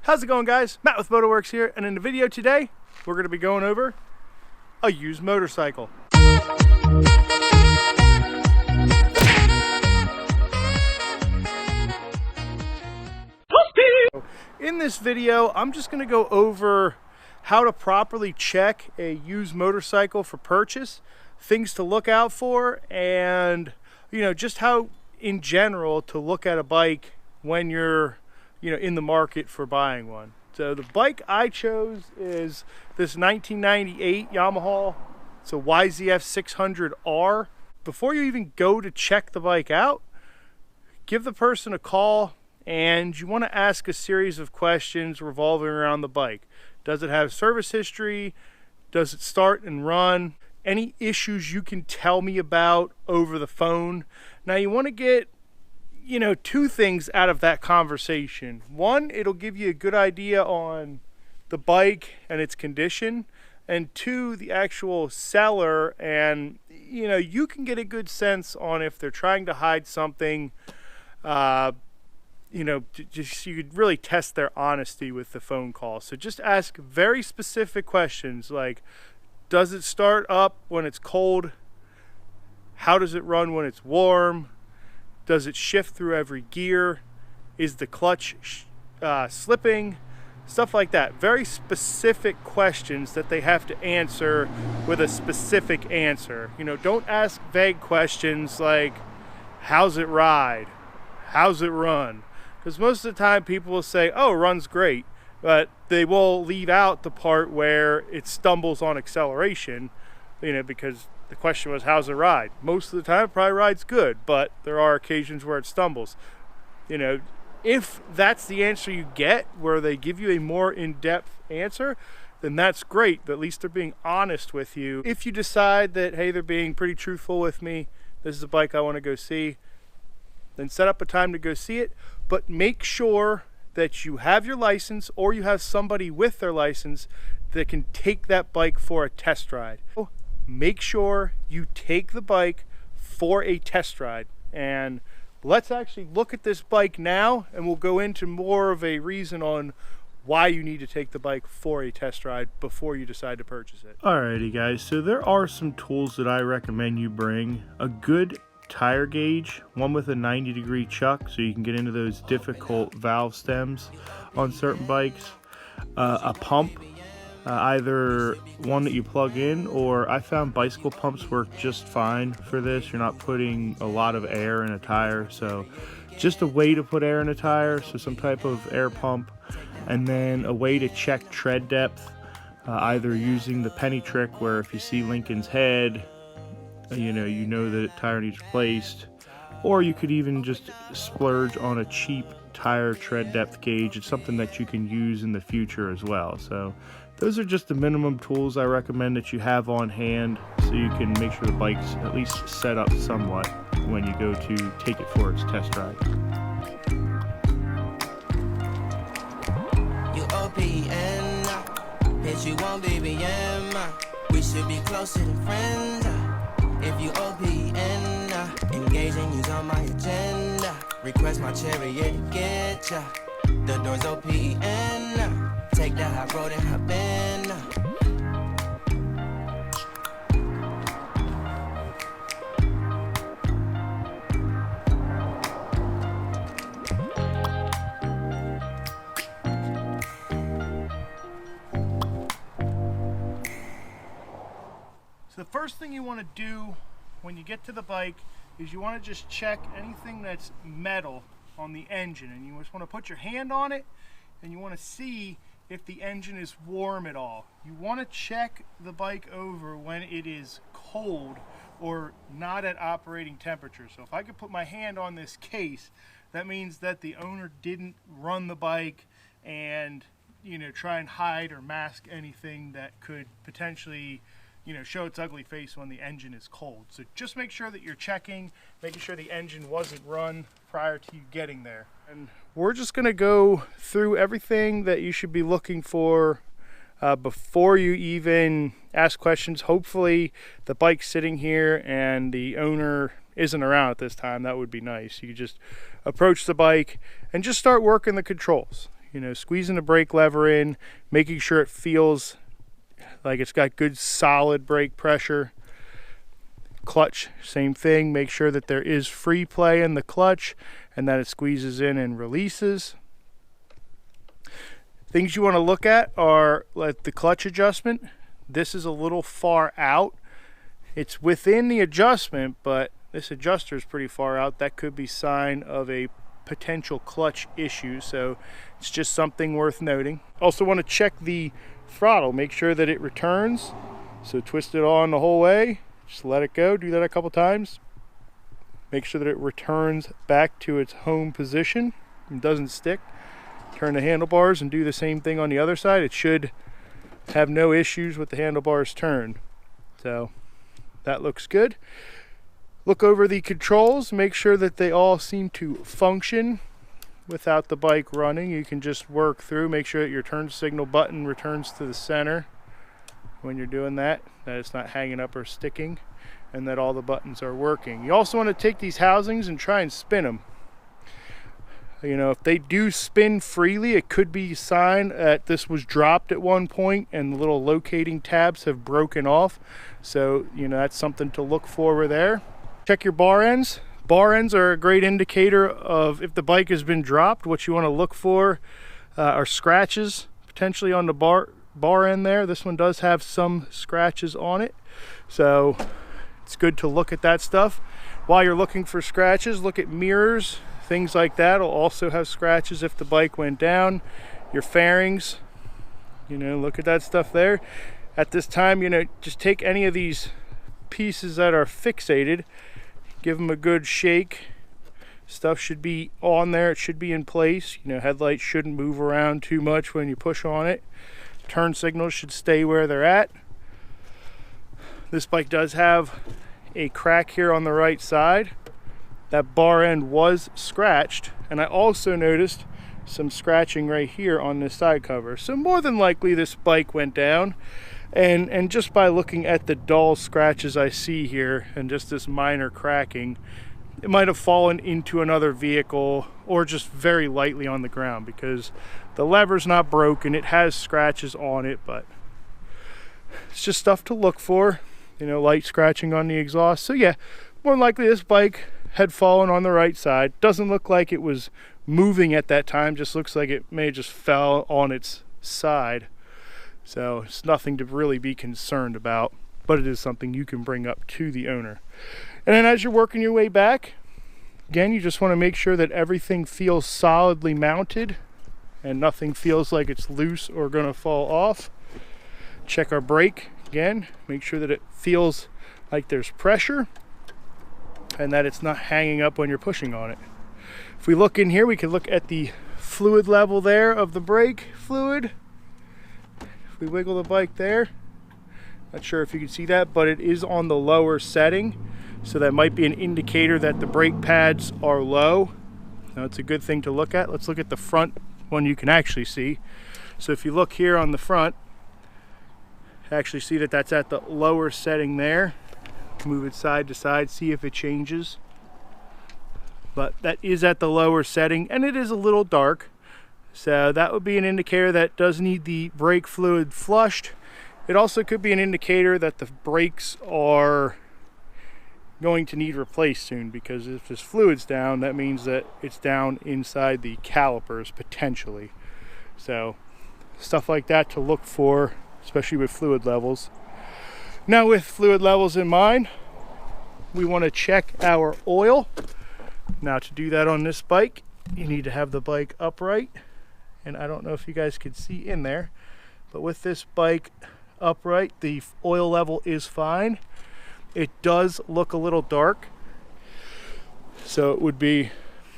How's it going, guys? Matt with Motorworks here, and in the video today we're going to be going over a used motorcycle. In this video I'm just going to go over how to properly check a used motorcycle for purchase, things to look out for, and just how in general to look at a bike when you're in the market for buying one. So the bike I chose is this 1998 Yamaha. It's a YZF 600R. Before you even go to check the bike out, give the person a call, and you want to ask a series of questions revolving around the bike. Does it have service history? Does it start and run? Any issues you can tell me about over the phone. Now you want to get two things out of that conversation. One, it'll give you a good idea on the bike and its condition, and two, the actual seller, and you can get a good sense on if they're trying to hide something. Just you could really test their honesty with the phone call. So just ask very specific questions like, does it start up when it's cold? How does it run when it's warm? Does it shift through every gear? Is the clutch slipping? Stuff like that. Very specific questions that they have to answer with a specific answer. Don't ask vague questions like, how's it ride? How's it run? Because most of the time people will say, oh, runs great, but they will leave out the part where it stumbles on acceleration, because the question was, how's it ride? Most of the time it probably rides good, but there are occasions where it stumbles. If that's the answer you get, where they give you a more in-depth answer, then that's great. At least they're being honest with you. If you decide that, hey, they're being pretty truthful with me, this is a bike I want to go see, then set up a time to go see it, but make sure that you have your license or you have somebody with their license that can take that bike for a test ride. Make sure you take the bike for a test ride. And let's actually look at this bike now, and we'll go into more of a reason on why you need to take the bike for a test ride before you decide to purchase it. Alrighty guys, so there are some tools that I recommend you bring. A good tire gauge, one with a 90-degree chuck so you can get into those difficult valve stems on certain bikes. A pump, either one that you plug in, or I found bicycle pumps work just fine for this. You're not putting a lot of air in a tire, so just a way to put air in a tire, so some type of air pump. And then a way to check tread depth, either using the penny trick, where if you see Lincoln's head, you know that tire needs replaced, or you could even just splurge on a cheap tire tread depth gauge. It's something that you can use in the future as well. So those are just the minimum tools I recommend that you have on hand, so you can make sure the bike's at least set up somewhat when you go to take it for its test ride. You OPN, bitch, you won't BBM. We should be closer than friends. If you OPN, engaging you's on my agenda. Request my chariot to get ya. The door's OPN. Take that high road and hop in. The first thing you want to do when you get to the bike is you want to just check anything that's metal on the engine, and you just want to put your hand on it and you want to see if the engine is warm at all. You want to check the bike over when it is cold or not at operating temperature. So if I could put my hand on this case, that means that the owner didn't run the bike and try and hide or mask anything that could potentially show its ugly face when the engine is cold. So just make sure that you're checking, making sure the engine wasn't run prior to you getting there. And we're just gonna go through everything that you should be looking for before you even ask questions. Hopefully the bike's sitting here and the owner isn't around at this time. That would be nice. You just approach the bike and just start working the controls. You know, squeezing the brake lever in, making sure it feels like it's got good solid brake pressure. Clutch, same thing. Make sure that there is free play in the clutch and that it squeezes in and releases. Things you want to look at are like the clutch adjustment. This is a little far out. It's within the adjustment, but this adjuster is pretty far out. That could be a sign of a potential clutch issue, so it's just something worth noting. Also want to check the throttle, make sure that it returns. So twist it on the whole way, just let it go, do that a couple times. Make sure that it returns back to its home position and doesn't stick. Turn the handlebars and do the same thing on the other side. It should have no issues with the handlebars turn. So that looks good. Look over the controls, make sure that they all seem to function without the bike running. You can just work through, make sure that your turn signal button returns to the center when you're doing that it's not hanging up or sticking, and that all the buttons are working. You also want to take these housings and try and spin them. You know, if they do spin freely, it could be a sign that this was dropped at one point and the little locating tabs have broken off. So, you know, that's something to look for there. Check your bar ends. Bar ends are a great indicator of if the bike has been dropped. What you want to look for are scratches potentially on the bar end there. This one does have some scratches on it, so it's good to look at that stuff. While you're looking for scratches, look at mirrors, things like that will also have scratches if the bike went down. Your fairings, you know, look at that stuff there. At this time, you know, just take any of these pieces that are fixated, give them a good shake. Stuff should be on there, it should be in place. You know, headlights shouldn't move around too much when you push on it. Turn signals should stay where they're at. This bike does have a crack here on the right side. That bar end was scratched, and I also noticed some scratching right here on this side cover. So more than likely this bike went down, and just by looking at the dull scratches I see here and just this minor cracking, it might have fallen into another vehicle or just very lightly on the ground, because the lever's not broken. It has scratches on it, but it's just stuff to look for. You know, light scratching on the exhaust. So yeah, more than likely this bike had fallen on the right side. Doesn't look like it was moving at that time, just looks like it may have just fell on its side. So it's nothing to really be concerned about, but it is something you can bring up to the owner. And then as you're working your way back, again, you just want to make sure that everything feels solidly mounted and nothing feels like it's loose or going to fall off. Check our brake again, make sure that it feels like there's pressure and that it's not hanging up when you're pushing on it. If we look in here, we can look at the fluid level there of the brake fluid. If we wiggle the bike there, not sure if you can see that, but it is on the lower setting, so that might be an indicator that the brake pads are low. Now it's a good thing to look at. Let's look at the front one you can actually see. So if you look here on the front, actually see that that's at the lower setting there. Move it side to side, see if it changes. But that is at the lower setting, and it is a little dark. So that would be an indicator that does need the brake fluid flushed. It also could be an indicator that the brakes are going to need replaced soon, because if this fluid's down, that means that it's down inside the calipers potentially. So stuff like that to look for, especially with fluid levels. Now with fluid levels in mind, we want to check our oil. Now to do that on this bike, you need to have the bike upright. And I don't know if you guys can see in there, but with this bike upright, the oil level is fine. It does look a little dark, so it would be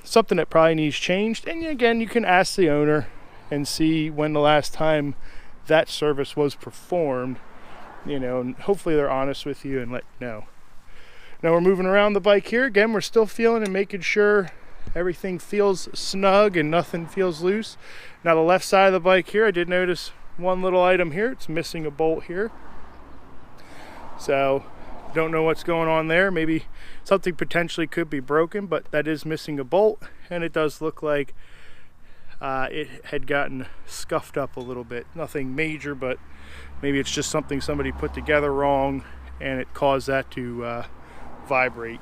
something that probably needs changed. And again, you can ask the owner and see when the last time that service was performed, you know, and hopefully they're honest with you and let you know. Now we're moving around the bike here. Again, we're still feeling and making sure everything feels snug and nothing feels loose. Now the left side of the bike here, I did notice one little item here. It's missing a bolt here. So don't know what's going on there. Maybe something potentially could be broken, but that is missing a bolt, and it does look like it had gotten scuffed up a little bit. Nothing major, but maybe it's just something somebody put together wrong and it caused that to vibrate.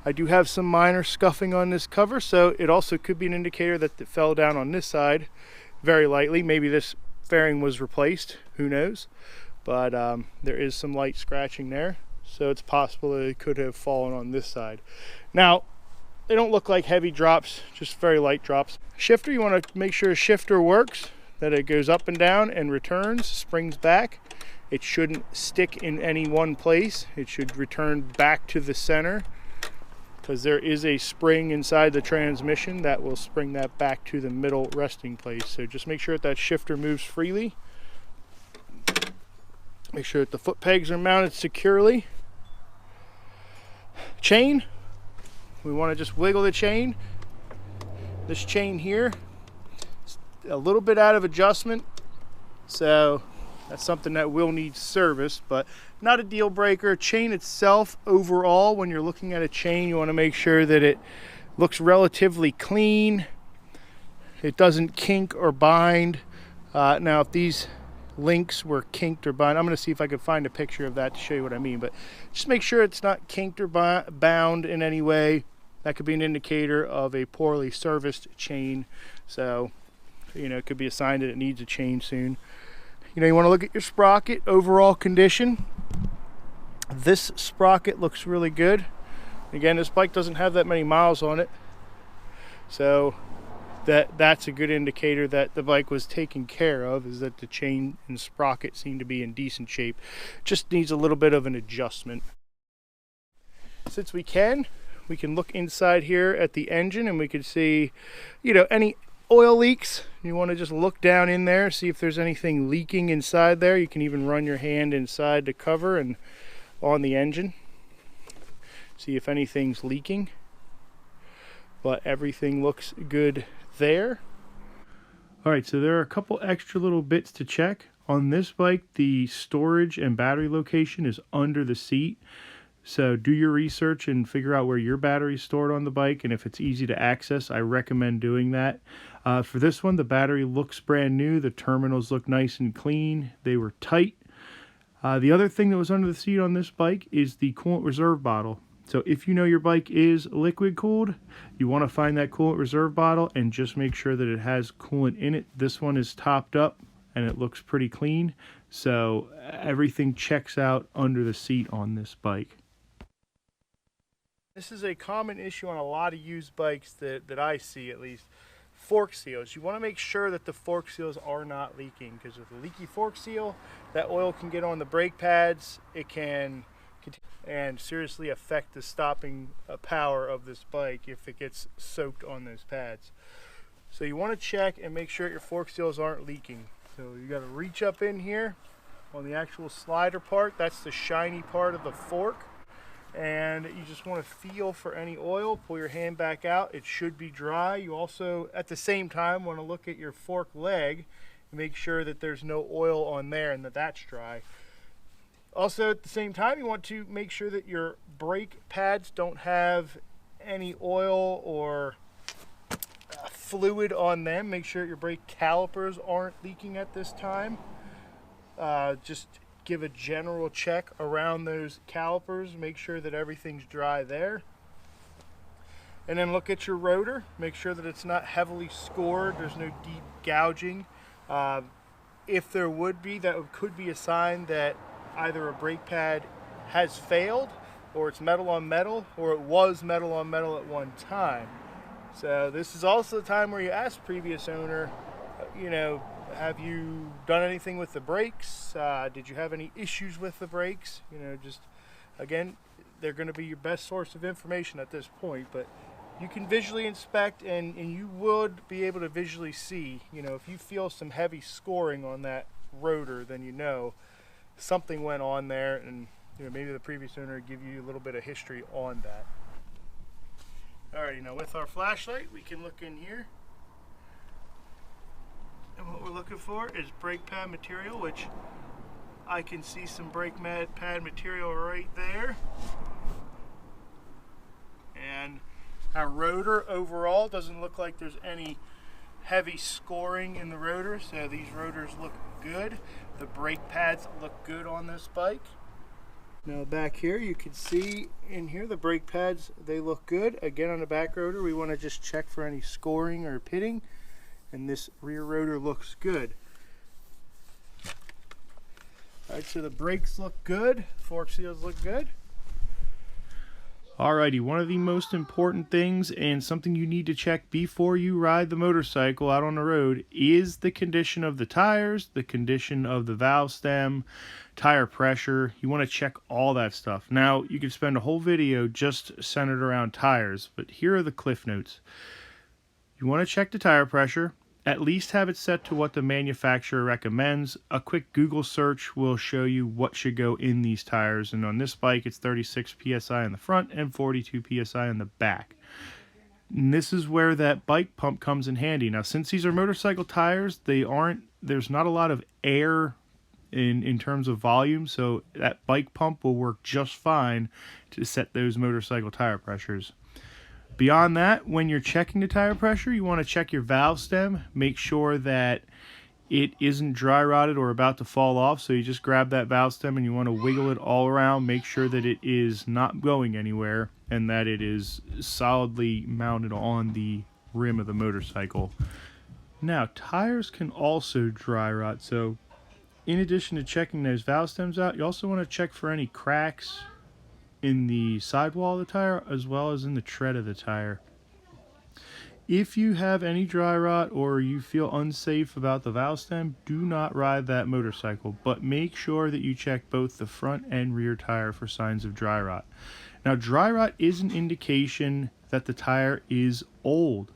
I do have some minor scuffing on this cover, so it also could be an indicator that it fell down on this side very lightly. Maybe this fairing was replaced, who knows, but there is some light scratching there, so it's possible that it could have fallen on this side. Now, they don't look like heavy drops, just very light drops. Shifter, you want to make sure a shifter works, that it goes up and down and returns, springs back. It shouldn't stick in any one place. It should return back to the center, because there is a spring inside the transmission that will spring that back to the middle resting place. So just make sure that that shifter moves freely. Make sure that the foot pegs are mounted securely. Chain, we want to just wiggle the chain. This chain here is a little bit out of adjustment, so that's something that will need service, but not a deal breaker. Chain itself, overall, when you're looking at a chain, you want to make sure that it looks relatively clean. It doesn't kink or bind. Now, if these links were kinked or bound, I'm going to see if I can find a picture of that to show you what I mean, but just make sure it's not kinked or bound in any way. That could be an indicator of a poorly serviced chain. So, you know, it could be a sign that it needs a change soon. You know, you want to look at your sprocket overall condition. This sprocket looks really good. Again, this bike doesn't have that many miles on it, so that's a good indicator that the bike was taken care of, is that the chain and sprocket seem to be in decent shape. Just needs a little bit of an adjustment. Since we can look inside here at the engine and we can see, you know, any oil leaks. You want to just look down in there, see if there's anything leaking inside there. You can even run your hand inside the cover and on the engine, see if anything's leaking, but everything looks good there. All right, so there are a couple extra little bits to check. On this bike, the storage and battery location is under the seat. So do your research and figure out where your battery is stored on the bike, and if it's easy to access, I recommend doing that. For this one, the battery looks brand new. The terminals look nice and clean. They were tight. The other thing that was under the seat on this bike is the coolant reserve bottle. So if you know your bike is liquid cooled, you want to find that coolant reserve bottle and just make sure that it has coolant in it. This one is topped up and it looks pretty clean. So everything checks out under the seat on this bike. This is a common issue on a lot of used bikes that I see, at least. Fork seals. You want to make sure that the fork seals are not leaking, because with a leaky fork seal, that oil can get on the brake pads. It can and seriously affect the stopping power of this bike if it gets soaked on those pads. So you want to check and make sure your fork seals aren't leaking. So you got to reach up in here on the actual slider part. That's the shiny part of the fork. And you just want to feel for any oil. Pull your hand back out. It should be dry. You also, at the same time, want to look at your fork leg and make sure that there's no oil on there and that that's dry. Also, at the same time, you want to make sure that your brake pads don't have any oil or fluid on them. Make sure your brake calipers aren't leaking at this time. Just give a general check around those calipers. Make sure that everything's dry there. And then look at your rotor. Make sure that it's not heavily scored. There's no deep gouging. If there would be, that could be a sign that either a brake pad has failed, or it's metal on metal, or it was metal on metal at one time. So this is also the time where you ask previous owner, you know, have you done anything with the brakes? Did you have any issues with the brakes? You know, just, again, they're going to be your best source of information at this point, but you can visually inspect and you would be able to visually see, you know, if you feel some heavy scoring on that rotor, then you know something went on there, and you know, maybe the previous owner would give you a little bit of history on that. Alrighty, now with our flashlight, we can look in here. And what we're looking for is brake pad material, which I can see some brake pad material right there. And our rotor overall doesn't look like there's any heavy scoring in the rotor, so these rotors look good. The brake pads look good on this bike. Now back here you can see in here the brake pads, they look good. Again, on the back rotor we want to just check for any scoring or pitting, and this rear rotor looks good. Alright, so the brakes look good, fork seals look good. Alrighty, one of the most important things and something you need to check before you ride the motorcycle out on the road is the condition of the tires, the condition of the valve stem, tire pressure. You want to check all that stuff. Now, you could spend a whole video just centered around tires, but here are the cliff notes. You want to check the tire pressure. At least have it set to what the manufacturer recommends. A quick Google search will show you what should go in these tires, and on this bike it's 36 psi in the front and 42 psi in the back. And this is where that bike pump comes in handy. Now, since these are motorcycle tires, there's not a lot of air in terms of volume, so that bike pump will work just fine to set those motorcycle tire pressures. Beyond that, when you're checking the tire pressure, you want to check your valve stem. Make sure that it isn't dry rotted or about to fall off. So you just grab that valve stem and you want to wiggle it all around. Make sure that it is not going anywhere and that it is solidly mounted on the rim of the motorcycle. Now, tires can also dry rot. So in addition to checking those valve stems out, you also want to check for any cracks in the sidewall of the tire as well as in the tread of the tire. If you have any dry rot or you feel unsafe about the valve stem, do not ride that motorcycle, but make sure that you check both the front and rear tire for signs of dry rot. Now, dry rot is an indication that the tire is old.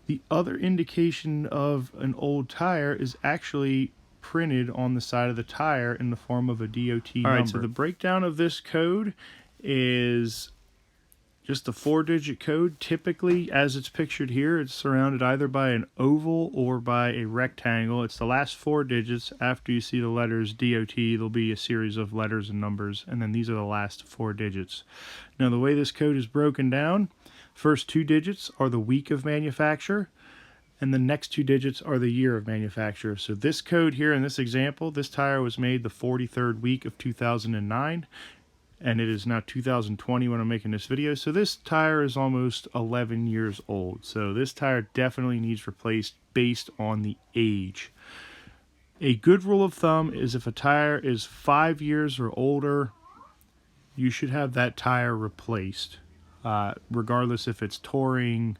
The other indication of an old tire is actually printed on the side of the tire in the form of a DOT number. Alright, so the breakdown of this code is just a 4-digit code. Typically, as it's pictured here, it's surrounded either by an oval or by a rectangle. It's the last 4 digits. After you see the letters DOT, there'll be a series of letters and numbers, and then these are the last 4 digits. Now, the way this code is broken down, first 2 digits are the week of manufacture, and the next 2 digits are the year of manufacture. So this code here in this example, this tire was made the 43rd week of 2009. And it is now 2020 when I'm making this video. So this tire is almost 11 years old. So this tire definitely needs replaced based on the age. A good rule of thumb is if a tire is 5 years or older, you should have that tire replaced, regardless if it's touring,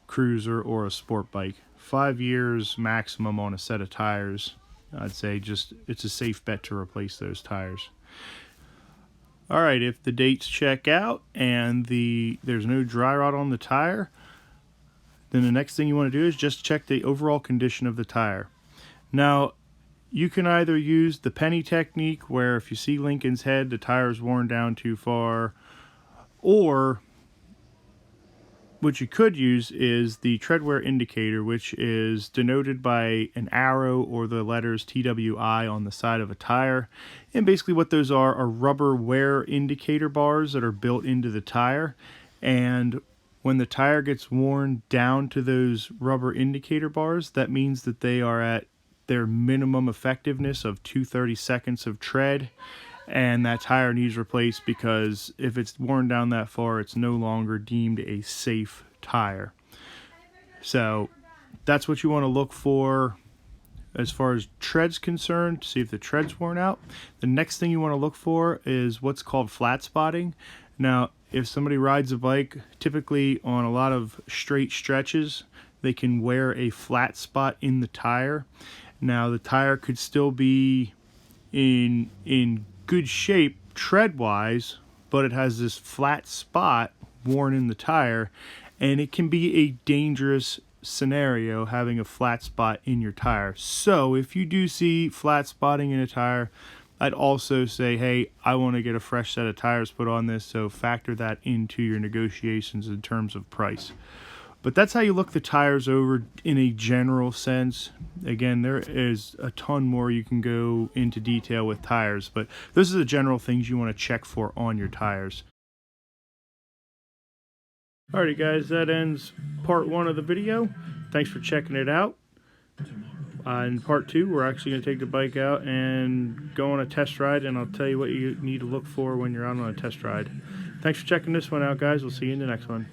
cruiser, or a sport bike. 5 years maximum on a set of tires. I'd say it's a safe bet to replace those tires. Alright, if the dates check out and there's no dry rot on the tire, then the next thing you want to do is just check the overall condition of the tire. Now, you can either use the penny technique, where if you see Lincoln's head, the tire is worn down too far, or what you could use is the tread wear indicator, which is denoted by an arrow or the letters TWI on the side of a tire. And basically what those are rubber wear indicator bars that are built into the tire. And when the tire gets worn down to those rubber indicator bars, that means that they are at their minimum effectiveness of 2/30 seconds of tread. And that tire needs replaced, because if it's worn down that far, it's no longer deemed a safe tire. So that's what you want to look for as far as tread's concerned, to see if the tread's worn out. The next thing you want to look for is what's called flat spotting. Now, if somebody rides a bike, typically on a lot of straight stretches, they can wear a flat spot in the tire. Now, the tire could still be in good shape tread wise, but it has this flat spot worn in the tire, and it can be a dangerous scenario having a flat spot in your tire. So if you do see flat spotting in a tire, I'd also say, hey, I want to get a fresh set of tires put on this, so factor that into your negotiations in terms of price. But that's how you look the tires over in a general sense. Again, there is a ton more you can go into detail with tires, but those are the general things you want to check for on your tires. Alrighty guys, that ends part 1 of the video. Thanks for checking it out. In part 2, we're actually going to take the bike out and go on a test ride, and I'll tell you what you need to look for when you're out on a test ride. Thanks for checking this one out, guys. We'll see you in the next one.